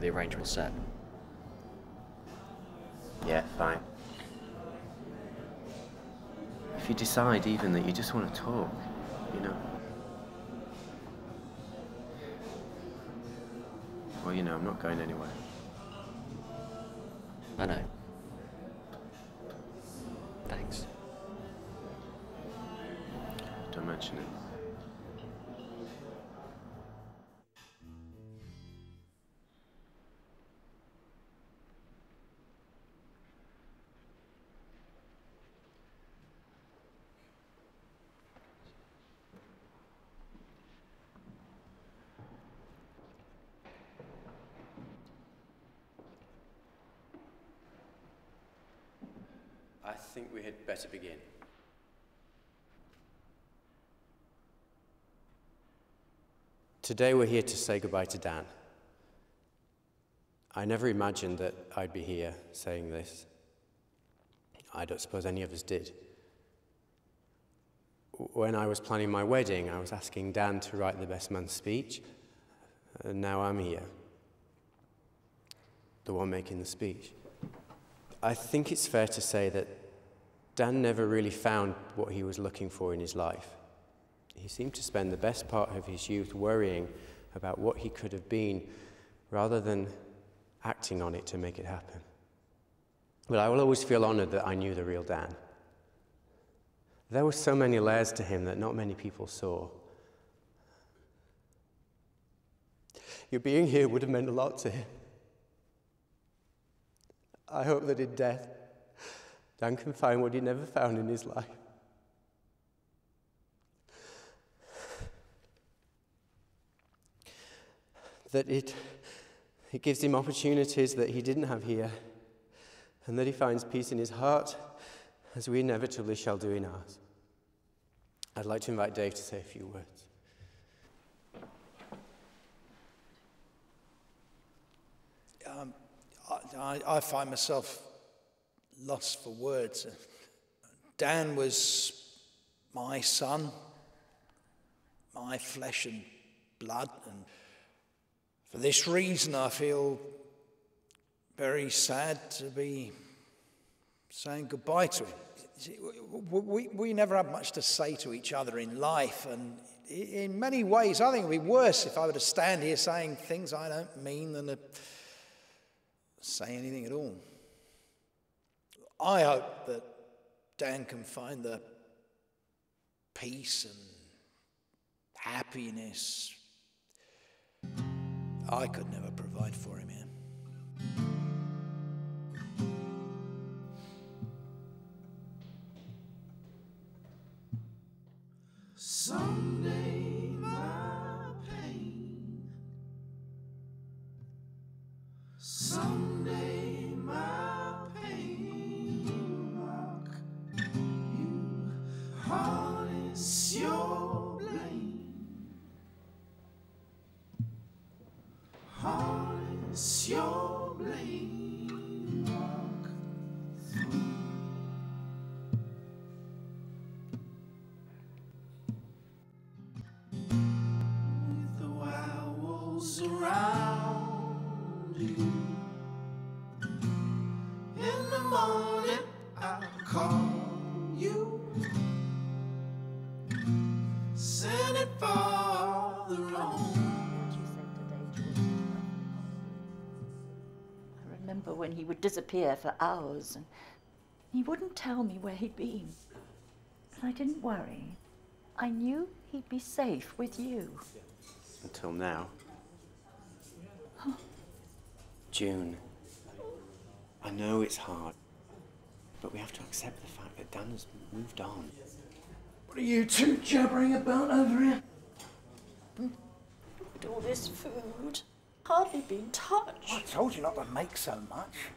the arrangement set. Yeah, fine. If you decide even that you just want to talk, you know. Well, you know, I'm not going anywhere. I know. Thanks. Don't mention it. I think we had better begin. Today we're here to say goodbye to Dan. I never imagined that I'd be here saying this. I don't suppose any of us did. When I was planning my wedding, I was asking Dan to write the best man speech, and now I'm here, the one making the speech. I think it's fair to say that Dan never really found what he was looking for in his life. He seemed to spend the best part of his youth worrying about what he could have been rather than acting on it to make it happen. But I will always feel honored that I knew the real Dan. There were so many layers to him that not many people saw. Your being here would have meant a lot to him. I hope that in death, Dan can find what he never found in his life. That it gives him opportunities that he didn't have here, and that he finds peace in his heart, as we inevitably shall do in ours. I'd like to invite Dave to say a few words. I find myself lost for words. Dan was my son, my flesh and blood, and for this reason I feel very sad to be saying goodbye to him. We never had much to say to each other in life, and in many ways I think it would be worse if I were to stand here saying things I don't mean than to say anything at all. I hope that Dan can find the peace and happiness I could never provide for him here. Someday my pain, someday my pain will mock you, harness your blame, harness your blame, walk through. Around you. In the morning I'll call you, send it farther on. What you said today, George. I remember when he would disappear for hours and he wouldn't tell me where he'd been. But I didn't worry. I knew he'd be safe with you. Until now. June, I know it's hard, but we have to accept the fact that Dan has moved on. What are you two jabbering about over here? Look at all this food. Hardly been touched. I told you not to make so much.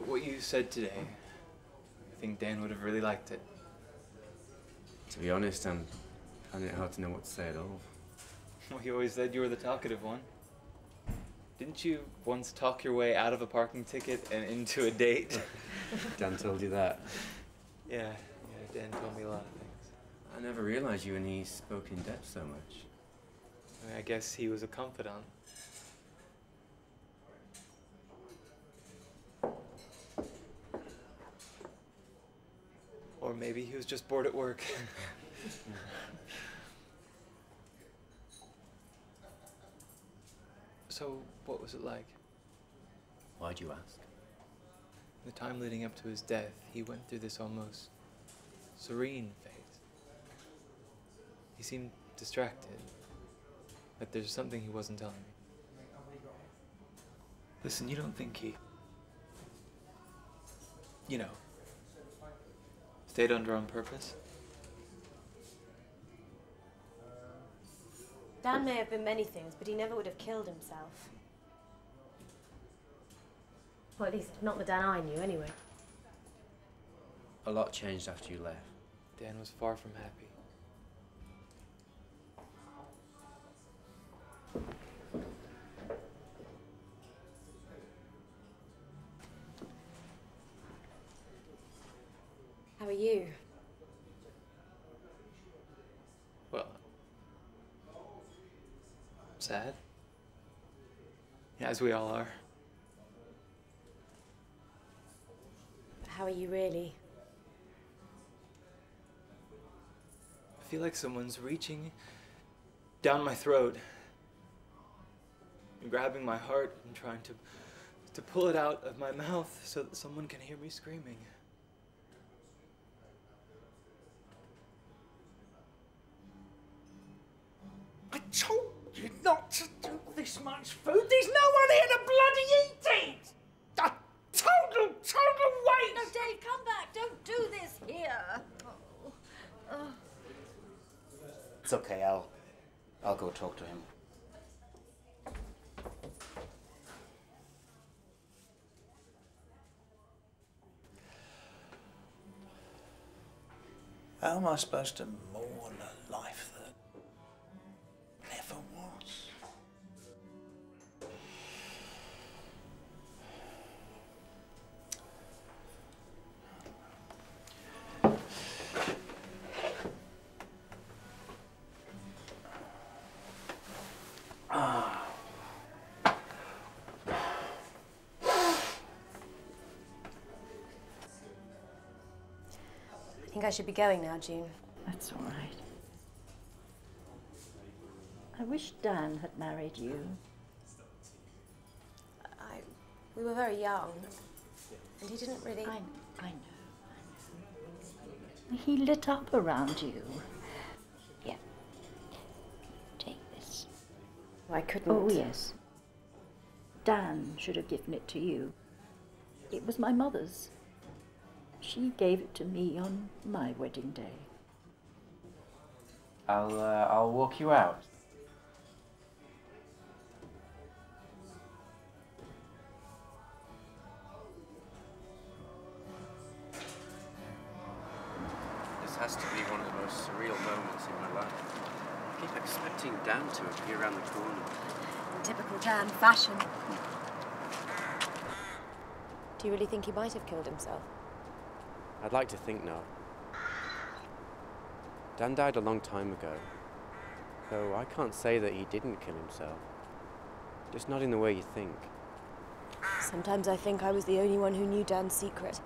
What you said today, I think Dan would have really liked it. To be honest, I'm finding it hard to know what to say at all. Well, he always said you were the talkative one. Didn't you once talk your way out of a parking ticket and into a date? Dan told you that. Yeah, Dan told me a lot of things. I never realized you and he spoke in depth so much. I mean, I guess he was a confidant. Or maybe he was just bored at work. So, what was it like? Why'd you ask? The time leading up to his death, he went through this almost serene phase. He seemed distracted, like there's something he wasn't telling me. Listen, you don't think he, you know, stayed under on purpose? Dan may have been many things, but he never would have killed himself. Well, at least not the Dan I knew, anyway. A lot changed after you left. Dan was far from happy. How are you? Well, sad. Yeah, as we all are. How are you really? I feel like someone's reaching down my throat and grabbing my heart and trying to pull it out of my mouth so that someone can hear me screaming. I told you not to do this much food. There's no one here to bloody eat it. A total waste. No, Dave, come back. Don't do this here. It's okay, I'll go talk to him. How am I supposed to mourn a life that never was? I think I should be going now, June. That's all right. I wish Dan had married you. We were very young, and he didn't really... I know. He lit up around you. Yeah. Take this. I couldn't... Oh, yes. Dan should have given it to you. It was my mother's. She gave it to me on my wedding day. I'll walk you out. This has to be one of the most surreal moments in my life. I keep expecting Dan to appear around the corner. In typical Dan fashion. Do you really think he might have killed himself? I'd like to think not. Dan died a long time ago, so I can't say that he didn't kill himself. Just not in the way you think. Sometimes I think I was the only one who knew Dan's secret.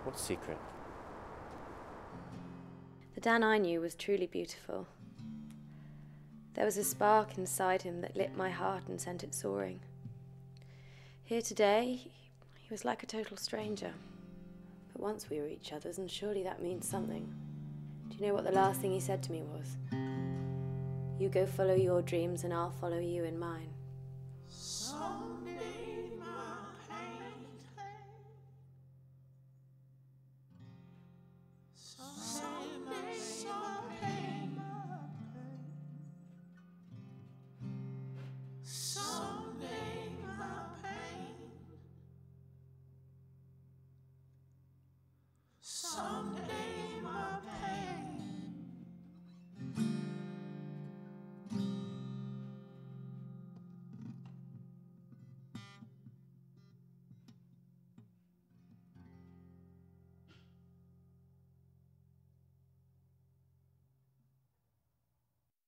What secret? The Dan I knew was truly beautiful. There was a spark inside him that lit my heart and sent it soaring. Here today, he was like a total stranger. But once we were each other's, and surely that means something. Do you know what the last thing he said to me was? You go follow your dreams and I'll follow you in mine.